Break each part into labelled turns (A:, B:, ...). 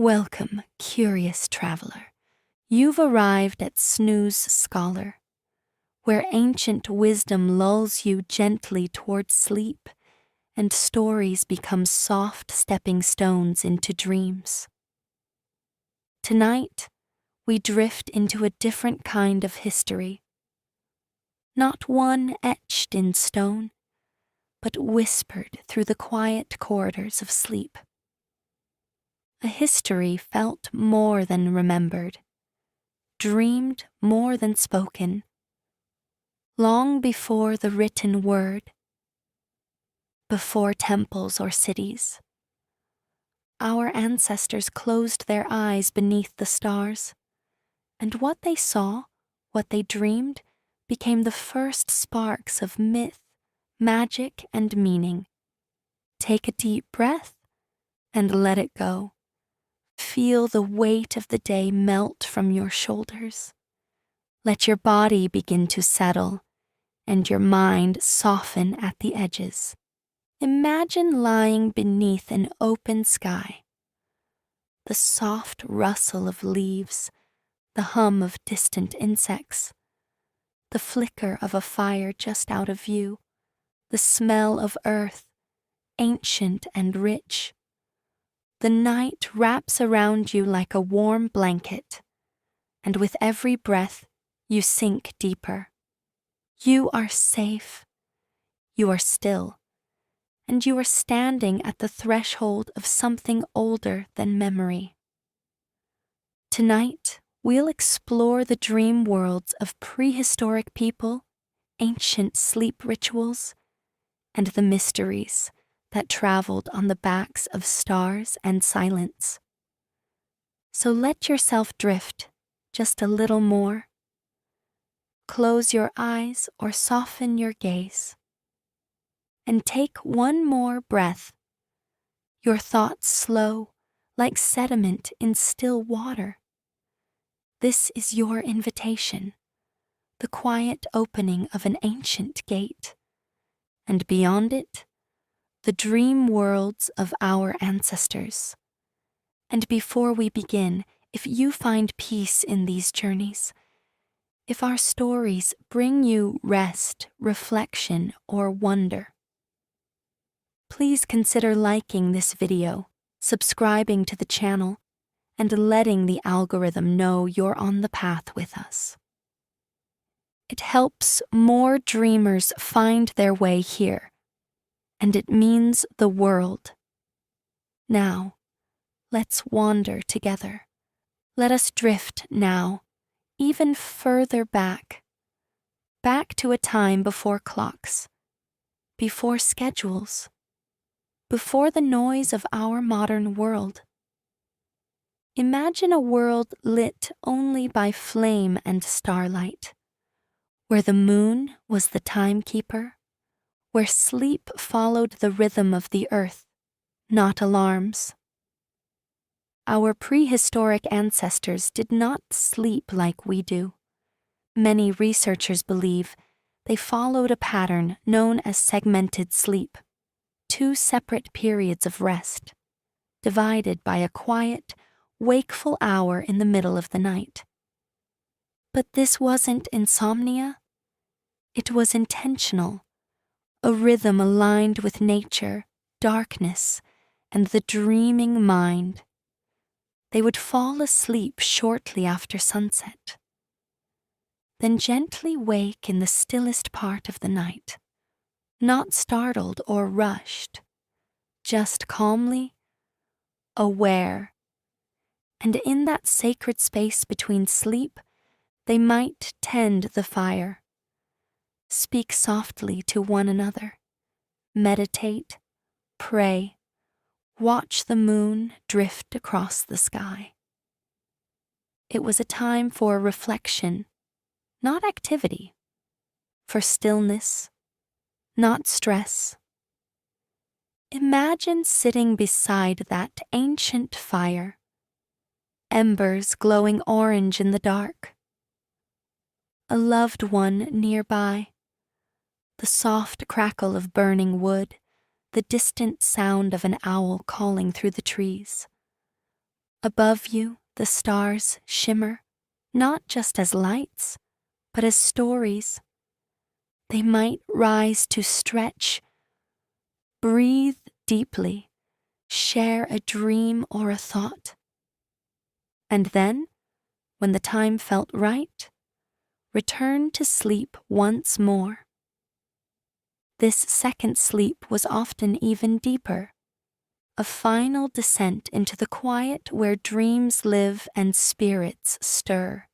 A: Welcome, curious traveler. You've arrived at Snooze Scholar, where ancient wisdom lulls you gently towards sleep and stories become soft stepping stones into dreams. Tonight, we drift into a different kind of history. Not one etched in stone, but whispered through the quiet corridors of sleep. A history felt more than remembered, dreamed more than spoken, long before the written word, before temples or cities. Our ancestors closed their eyes beneath the stars, and what they saw, what they dreamed, became the first sparks of myth, magic, and meaning. Take a deep breath and let it go. Feel the weight of the day melt from your shoulders. Let your body begin to settle and your mind soften at the edges. Imagine lying beneath an open sky. The soft rustle of leaves, the hum of distant insects, the flicker of a fire just out of view, the smell of earth, ancient and rich. The night wraps around you like a warm blanket, and with every breath, you sink deeper. You are safe, you are still, and you are standing at the threshold of something older than memory. Tonight, we'll explore the dream worlds of prehistoric people, ancient sleep rituals, and the mysteries that traveled on the backs of stars and silence. So let yourself drift just a little more. Close your eyes or soften your gaze. And take one more breath. Your thoughts slow, like sediment in still water. This is your invitation, the quiet opening of an ancient gate. And beyond it, the dream worlds of our ancestors. And before we begin, if you find peace in these journeys, if our stories bring you rest, reflection, or wonder, please consider liking this video, subscribing to the channel, and letting the algorithm know you're on the path with us. It helps more dreamers find their way here, and it means the world. Now, let's wander together. Let us drift now, even further back to a time before clocks, before schedules, before the noise of our modern world. Imagine a world lit only by flame and starlight, where the moon was the timekeeper, where sleep followed the rhythm of the earth, not alarms. Our prehistoric ancestors did not sleep like we do. Many researchers believe they followed a pattern known as segmented sleep, 2 separate periods of rest, divided by a quiet, wakeful hour in the middle of the night. But this wasn't insomnia. It was intentional. A rhythm aligned with nature, darkness, and the dreaming mind. They would fall asleep shortly after sunset, then gently wake in the stillest part of the night, not startled or rushed, just calmly aware. And in that sacred space between sleep, they might tend the fire, speak softly to one another, meditate, pray, watch the moon drift across the sky. It was a time for reflection, not activity, for stillness, not stress. Imagine sitting beside that ancient fire, embers glowing orange in the dark, a loved one nearby, the soft crackle of burning wood, the distant sound of an owl calling through the trees. Above you, the stars shimmer, not just as lights, but as stories. They might rise to stretch, breathe deeply, share a dream or a thought. And then, when the time felt right, return to sleep once more. This second sleep was often even deeper, a final descent into the quiet where dreams live and spirits stir.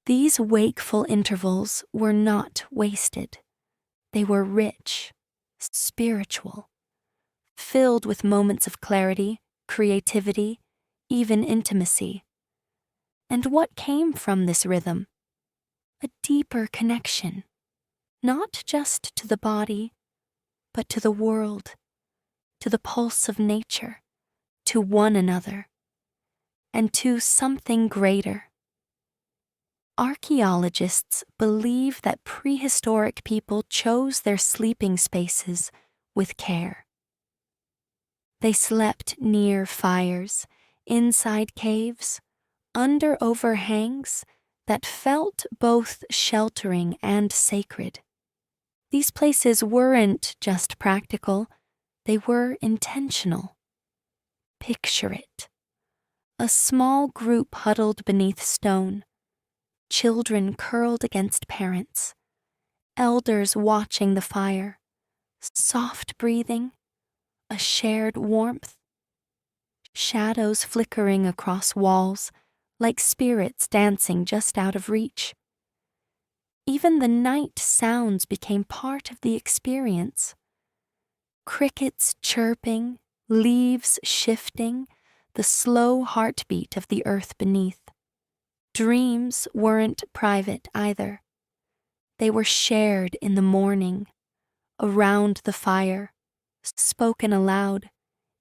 A: These wakeful intervals were not wasted. They were rich, spiritual, filled with moments of clarity, creativity, even intimacy. And what came from this rhythm? A deeper connection, not just to the body, but to the world, to the pulse of nature, to one another, and to something greater. Archaeologists believe that prehistoric people chose their sleeping spaces with care. They slept near fires, inside caves, under overhangs that felt both sheltering and sacred. These places weren't just practical, they were intentional. Picture it. A small group huddled beneath stone, children curled against parents, elders watching the fire, soft breathing, a shared warmth, shadows flickering across walls like spirits dancing just out of reach. Even the night sounds became part of the experience. Crickets chirping, leaves shifting, the slow heartbeat of the earth beneath. Dreams weren't private either. They were shared in the morning, around the fire, spoken aloud,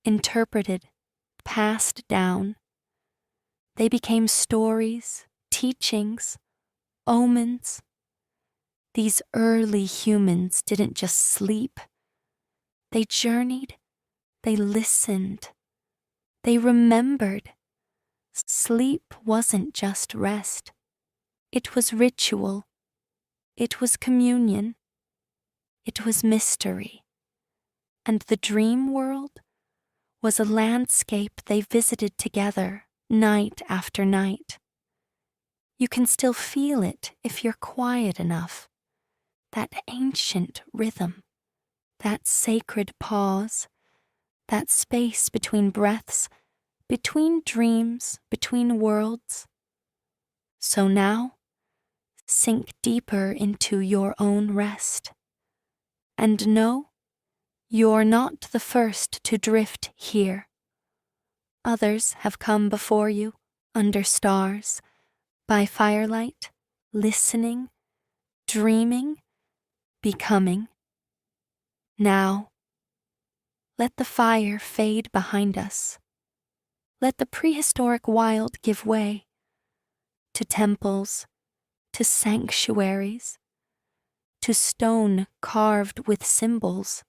A: interpreted, passed down. They became stories, teachings, omens. These early humans didn't just sleep. They journeyed, they listened, they remembered. Sleep wasn't just rest. It was ritual. It was communion. It was mystery. And the dream world was a landscape they visited together night after night. You can still feel it if you're quiet enough. That ancient rhythm, that sacred pause, that space between breaths, between dreams, between worlds. So now, sink deeper into your own rest. And know, you're not the first to drift here. Others have come before you, under stars, by firelight, listening, dreaming, becoming. Now, let the fire fade behind us. Let the prehistoric wild give way to temples, to sanctuaries, to stone carved with symbols,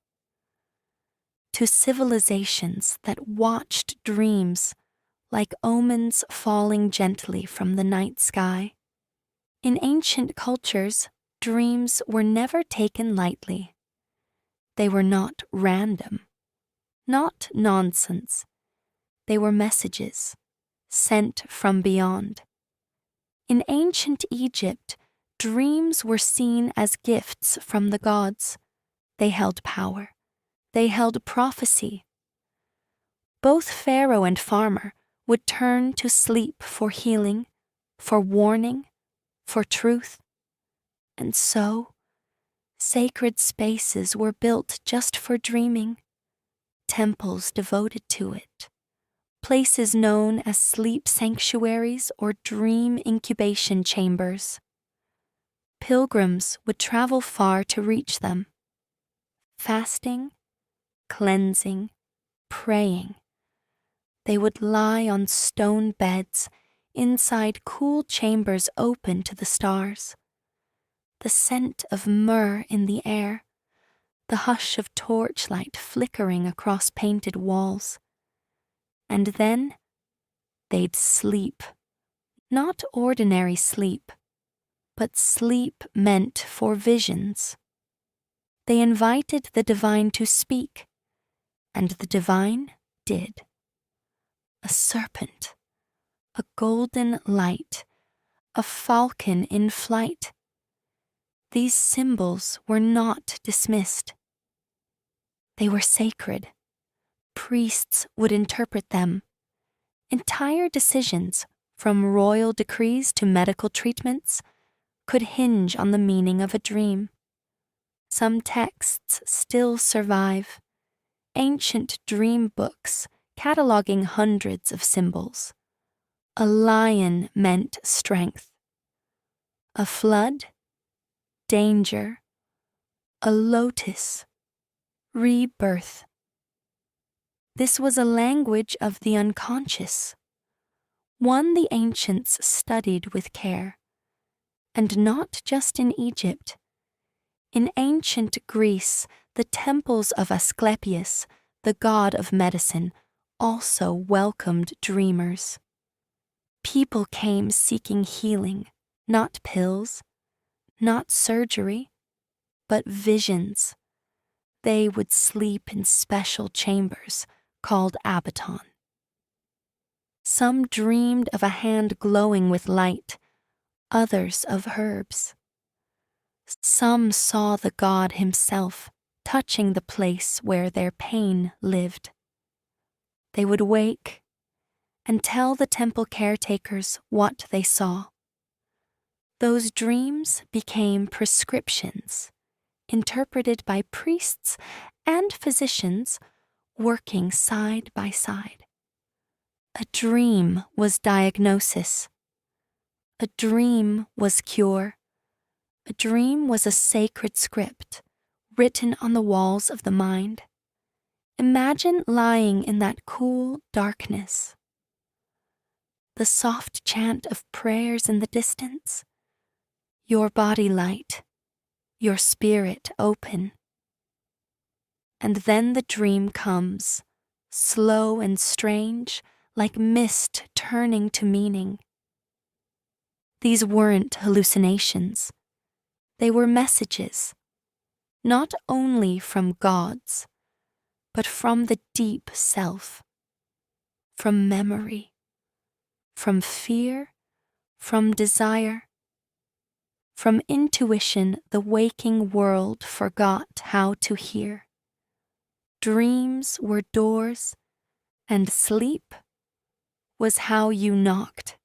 A: to civilizations that watched dreams like omens falling gently from the night sky. In ancient cultures, dreams were never taken lightly. They were not random, not nonsense. They were messages sent from beyond. In ancient Egypt, dreams were seen as gifts from the gods. They held power. They held prophecy. Both pharaoh and farmer would turn to sleep for healing, for warning, for truth. And so, sacred spaces were built just for dreaming, temples devoted to it, places known as sleep sanctuaries or dream incubation chambers. Pilgrims would travel far to reach them, fasting, cleansing, praying. They would lie on stone beds inside cool chambers open to the stars. The scent of myrrh in the air, the hush of torchlight flickering across painted walls. And then, they'd sleep, not ordinary sleep, but sleep meant for visions. They invited the divine to speak, and the divine did. A serpent, a golden light, a falcon in flight. These symbols were not dismissed. They were sacred. Priests would interpret them. Entire decisions, from royal decrees to medical treatments, could hinge on the meaning of a dream. Some texts still survive, ancient dream books cataloging hundreds of symbols. A lion meant strength. A flood, danger. A lotus, rebirth. This was a language of the unconscious, one the ancients studied with care. And not just in Egypt. In ancient Greece, the temples of Asclepius, the god of medicine, also welcomed dreamers. People came seeking healing, not pills, not surgery, but visions. They would sleep in special chambers called abaton. Some dreamed of a hand glowing with light, others of herbs. Some saw the god himself touching the place where their pain lived. They would wake and tell the temple caretakers what they saw. Those dreams became prescriptions, interpreted by priests and physicians working side by side. A dream was diagnosis. A dream was cure. A dream was a sacred script written on the walls of the mind. Imagine lying in that cool darkness. The soft chant of prayers in the distance. Your body light, your spirit open. And then the dream comes, slow and strange, like mist turning to meaning. These weren't hallucinations. They were messages, not only from gods, but from the deep self, from memory, from fear, from desire, from intuition the waking world forgot how to hear. Dreams were doors, and sleep was how you knocked.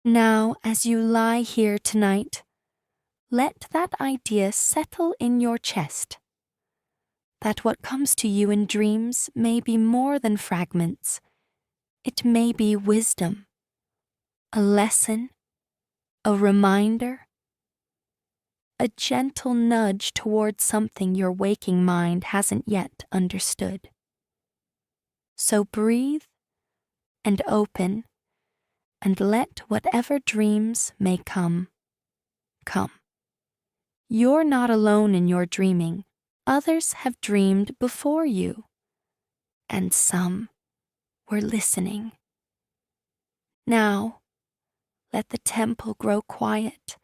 A: Now, as you lie here tonight, let that idea settle in your chest, that what comes to you in dreams may be more than fragments. It may be wisdom, a lesson, a reminder, a gentle nudge towards something your waking mind hasn't yet understood. So breathe and open, and let whatever dreams may come, come. You're not alone in your dreaming. Others have dreamed before you, and some were listening. Now, let the temple grow quiet.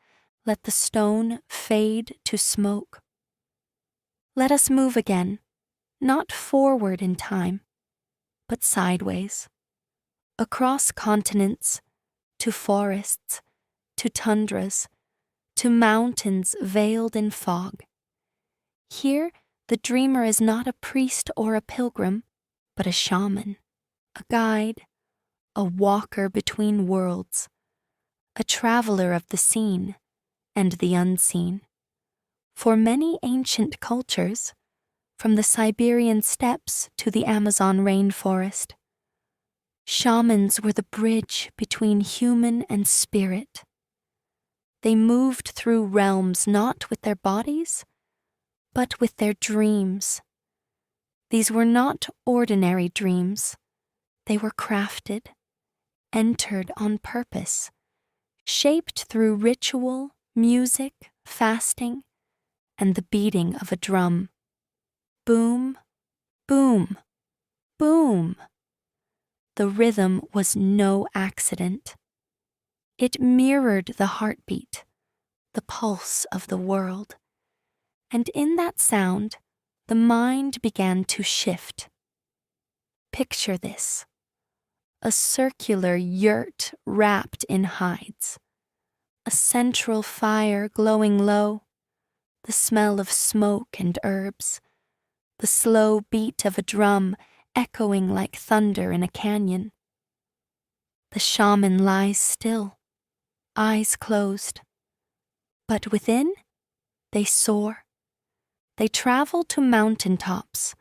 A: Let the stone fade to smoke. Let us move again, not forward in time, but sideways, across continents, to forests, to tundras, to mountains veiled in fog. Here, the dreamer is not a priest or a pilgrim, but a shaman, a guide, a walker between worlds, a traveler of the seen and the unseen. For many ancient cultures, from the Siberian steppes to the Amazon rainforest, shamans were the bridge between human and spirit. They moved through realms not with their bodies, but with their dreams. These were not ordinary dreams. They were crafted, entered on purpose, shaped through ritual, music, fasting, and the beating of a drum. Boom, boom, boom. The rhythm was no accident. It mirrored the heartbeat, the pulse of the world. And in that sound, the mind began to shift. Picture this: a circular yurt wrapped in hides, a central fire glowing low, the smell of smoke and herbs, the slow beat of a drum echoing like thunder in a canyon. The shaman lies still, eyes closed. But within, they soar. They travel to mountain tops,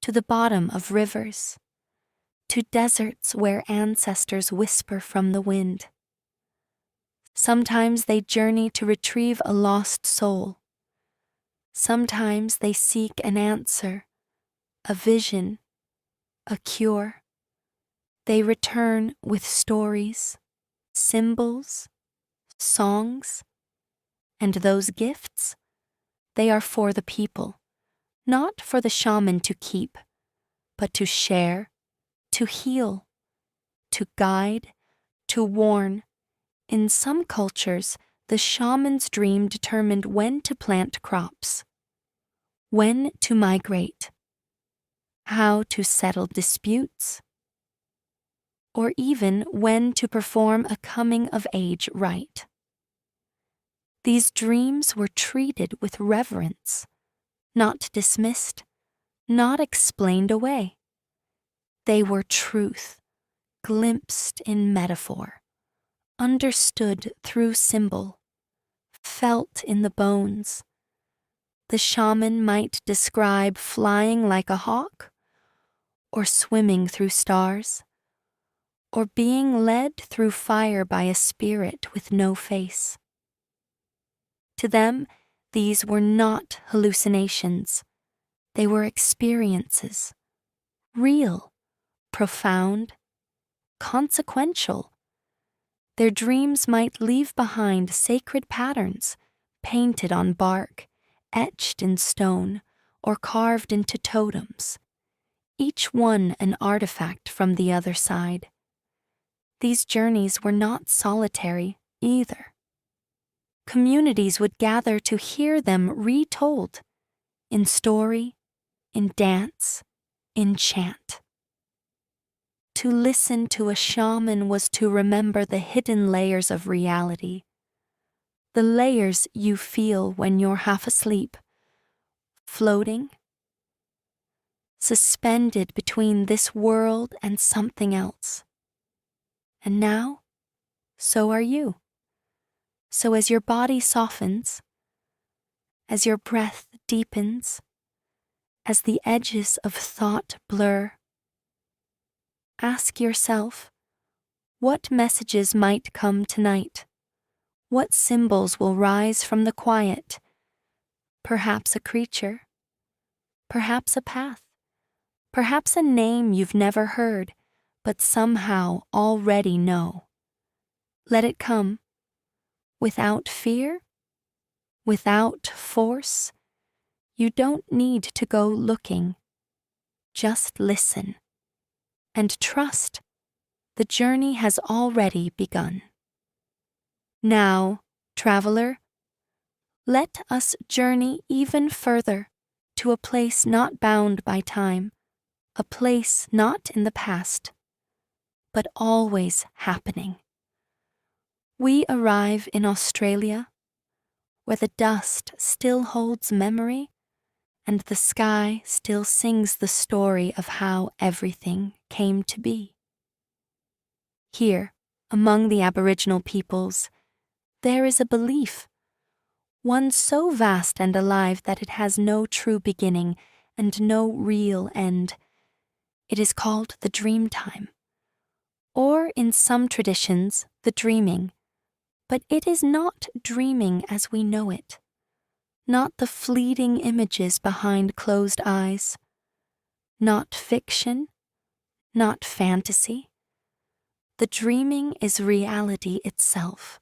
A: to the bottom of rivers, to deserts where ancestors whisper from the wind. Sometimes they journey to retrieve a lost soul. Sometimes they seek an answer, a vision, a cure. They return with stories, symbols, songs, and those gifts, they are for the people, not for the shaman to keep, but to share, to heal, to guide, to warn. In some cultures, the shaman's dream determined when to plant crops, when to migrate, how to settle disputes, or even when to perform a coming-of-age rite. These dreams were treated with reverence, not dismissed, not explained away. They were truth, glimpsed in metaphor, understood through symbol, felt in the bones. The shaman might describe flying like a hawk, or swimming through stars, or being led through fire by a spirit with no face. To them, these were not hallucinations. They were experiences, real, profound, consequential. Their dreams might leave behind sacred patterns, painted on bark, etched in stone, or carved into totems, each one an artifact from the other side. These journeys were not solitary either. Communities would gather to hear them retold, in story, in dance, in chant. To listen to a shaman was to remember the hidden layers of reality, the layers you feel when you're half asleep, floating, suspended between this world and something else. And now, so are you. So as your body softens, as your breath deepens, as the edges of thought blur, ask yourself, what messages might come tonight? What symbols will rise from the quiet? Perhaps a creature, perhaps a path, perhaps a name you've never heard, but somehow already know. Let it come, without fear, without force. You don't need to go looking. Just listen and trust. The journey has already begun. Now, traveler, let us journey even further to a place not bound by time, a place not in the past, but always happening. We arrive in Australia, where the dust still holds memory and the sky still sings the story of how everything came to be. Here, among the Aboriginal peoples, there is a belief, one so vast and alive that it has no true beginning and no real end. It is called the Dreamtime, or in some traditions, the dreaming. But it is not dreaming as we know it, not the fleeting images behind closed eyes, not fiction, not fantasy. The dreaming is reality itself,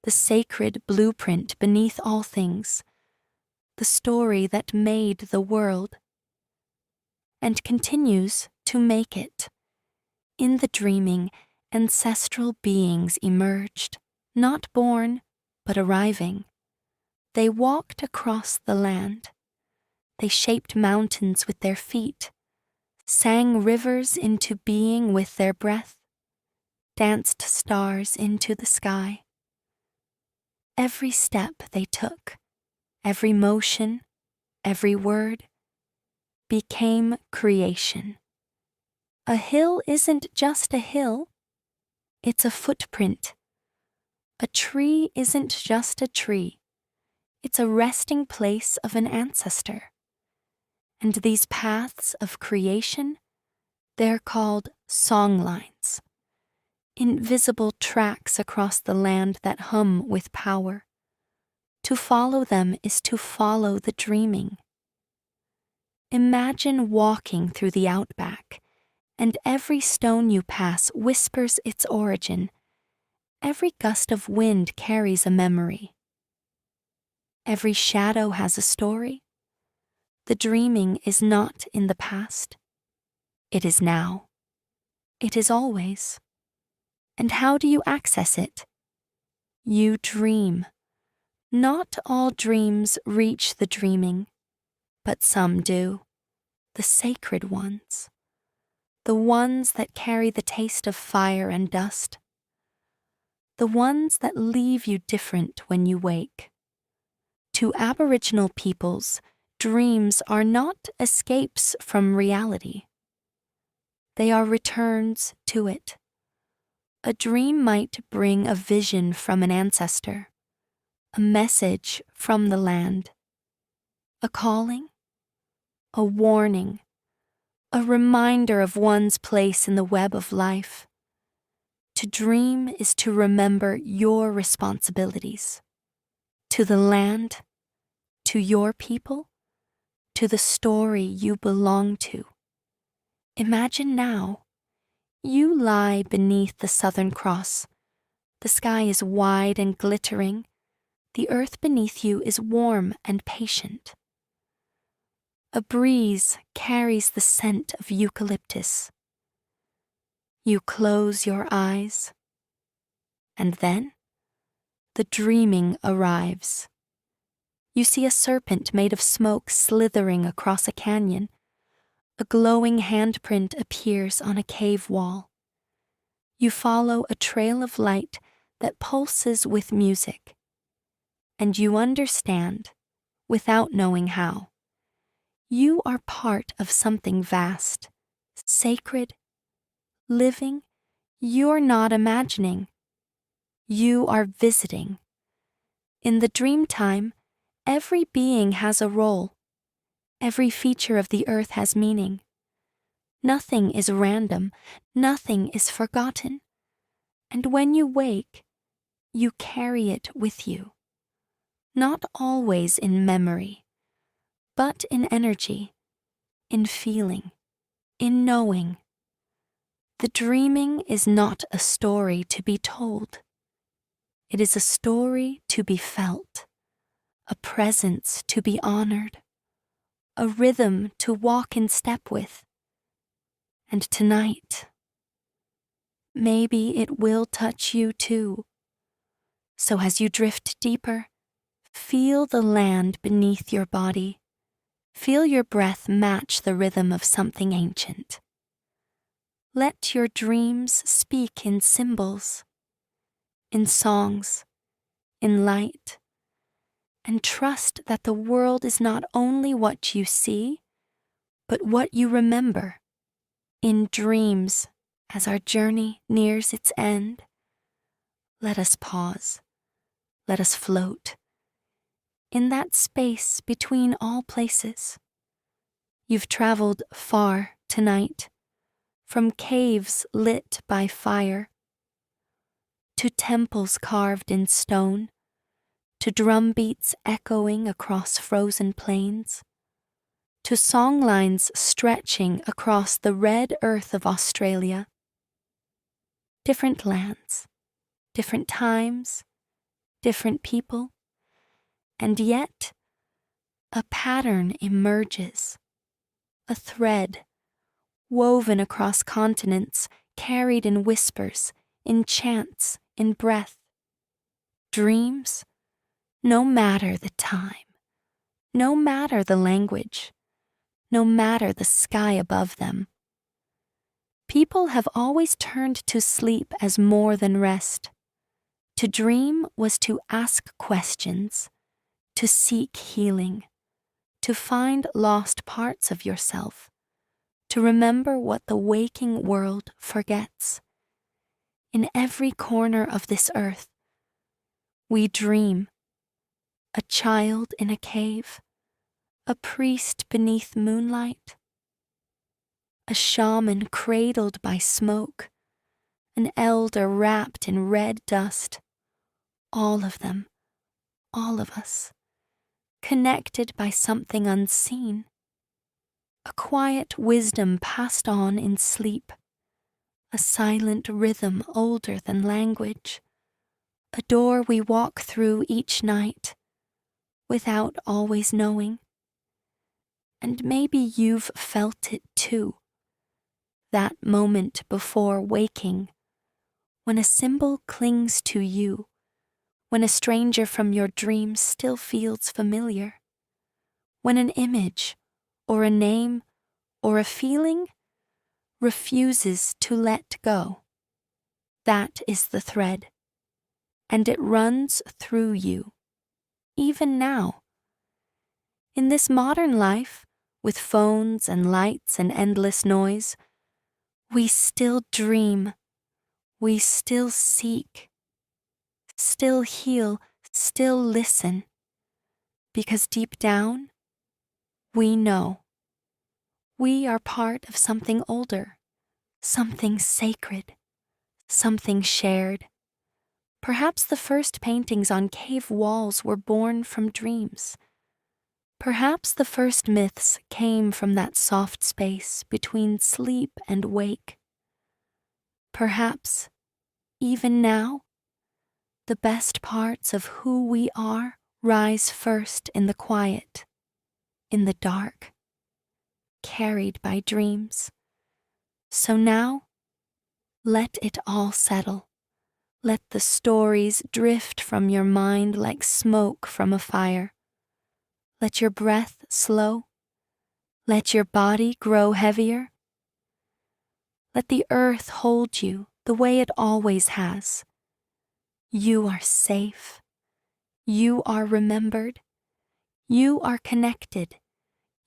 A: the sacred blueprint beneath all things, the story that made the world and continues to make it. In the dreaming, ancestral beings emerged, not born, but arriving. They walked across the land. They shaped mountains with their feet, sang rivers into being with their breath, danced stars into the sky. Every step they took, every motion, every word, became creation. A hill isn't just a hill, it's a footprint. A tree isn't just a tree, it's a resting place of an ancestor. And these paths of creation, they're called songlines, invisible tracks across the land that hum with power. To follow them is to follow the dreaming. Imagine walking through the outback, and every stone you pass whispers its origin. Every gust of wind carries a memory. Every shadow has a story. The dreaming is not in the past. It is now. It is always. And how do you access it? You dream. Not all dreams reach the dreaming, but some do. The sacred ones. The ones that carry the taste of fire and dust. The ones that leave you different when you wake. To Aboriginal peoples, dreams are not escapes from reality. They are returns to it. A dream might bring a vision from an ancestor, a message from the land, a calling, a warning, a reminder of one's place in the web of life. To dream is to remember your responsibilities. To the land, to your people, to the story you belong to. Imagine now, you lie beneath the Southern Cross. The sky is wide and glittering. The earth beneath you is warm and patient. A breeze carries the scent of eucalyptus. You close your eyes, and then the dreaming arrives. You see a serpent made of smoke slithering across a canyon. A glowing handprint appears on a cave wall. You follow a trail of light that pulses with music. And you understand, without knowing how, you are part of something vast, sacred, living. You're not imagining. You are visiting. In the dreamtime, every being has a role. Every feature of the earth has meaning. Nothing is random, nothing is forgotten. And when you wake, you carry it with you. Not always in memory, but in energy, in feeling, in knowing. The dreaming is not a story to be told. It is a story to be felt, a presence to be honored, a rhythm to walk in step with. And tonight, maybe it will touch you too. So as you drift deeper, feel the land beneath your body. Feel your breath match the rhythm of something ancient. Let your dreams speak in symbols, in songs, in light, and trust that the world is not only what you see, but what you remember. In dreams, as our journey nears its end, let us pause, let us float, in that space between all places. You've traveled far tonight, from caves lit by fire, to temples carved in stone, to drumbeats echoing across frozen plains, to songlines stretching across the red earth of Australia. Different lands, different times, different people, and yet a pattern emerges, a thread woven across continents carried in whispers, in chants, in breath. Dreams, no matter the time, no matter the language, no matter the sky above them. People have always turned to sleep as more than rest. To dream was to ask questions, to seek healing, to find lost parts of yourself, to remember what the waking world forgets. In every corner of this earth, we dream. A child in a cave, a priest beneath moonlight, a shaman cradled by smoke, an elder wrapped in red dust. All of them, all of us, connected by something unseen. A quiet wisdom passed on in sleep, a silent rhythm older than language, a door we walk through each night, without always knowing. And maybe you've felt it too, that moment before waking, when a symbol clings to you, when a stranger from your dreams still feels familiar, when an image, or a name, or a feeling refuses to let go. That is the thread, and it runs through you, even now. In this modern life, with phones and lights and endless noise, we still dream, we still seek, still heal, still listen, because deep down, we know. We are part of something older, something sacred, something shared. Perhaps the first paintings on cave walls were born from dreams. Perhaps the first myths came from that soft space between sleep and wake. Perhaps, even now, the best parts of who we are rise first in the quiet, in the dark, carried by dreams. So now, let it all settle. Let the stories drift from your mind like smoke from a fire. Let your breath slow. Let your body grow heavier. Let the earth hold you the way it always has. You are safe. You are remembered. You are connected.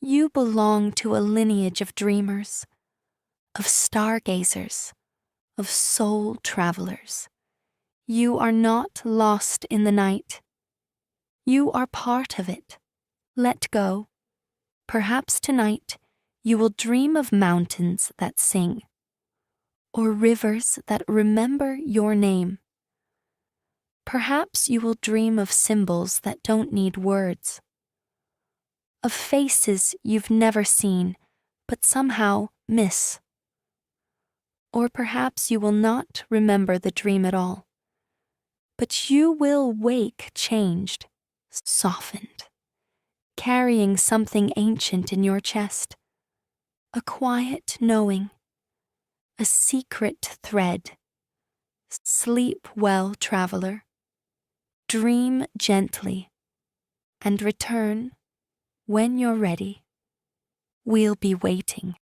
A: You belong to a lineage of dreamers, of stargazers, of soul travelers. You are not lost in the night. You are part of it. Let go. Perhaps tonight you will dream of mountains that sing, or rivers that remember your name. Perhaps you will dream of symbols that don't need words, of faces you've never seen but somehow miss. Or perhaps you will not remember the dream at all, but you will wake changed, softened, carrying something ancient in your chest, a quiet knowing, a secret thread. Sleep well, traveler. Dream gently, and return when you're ready. We'll be waiting.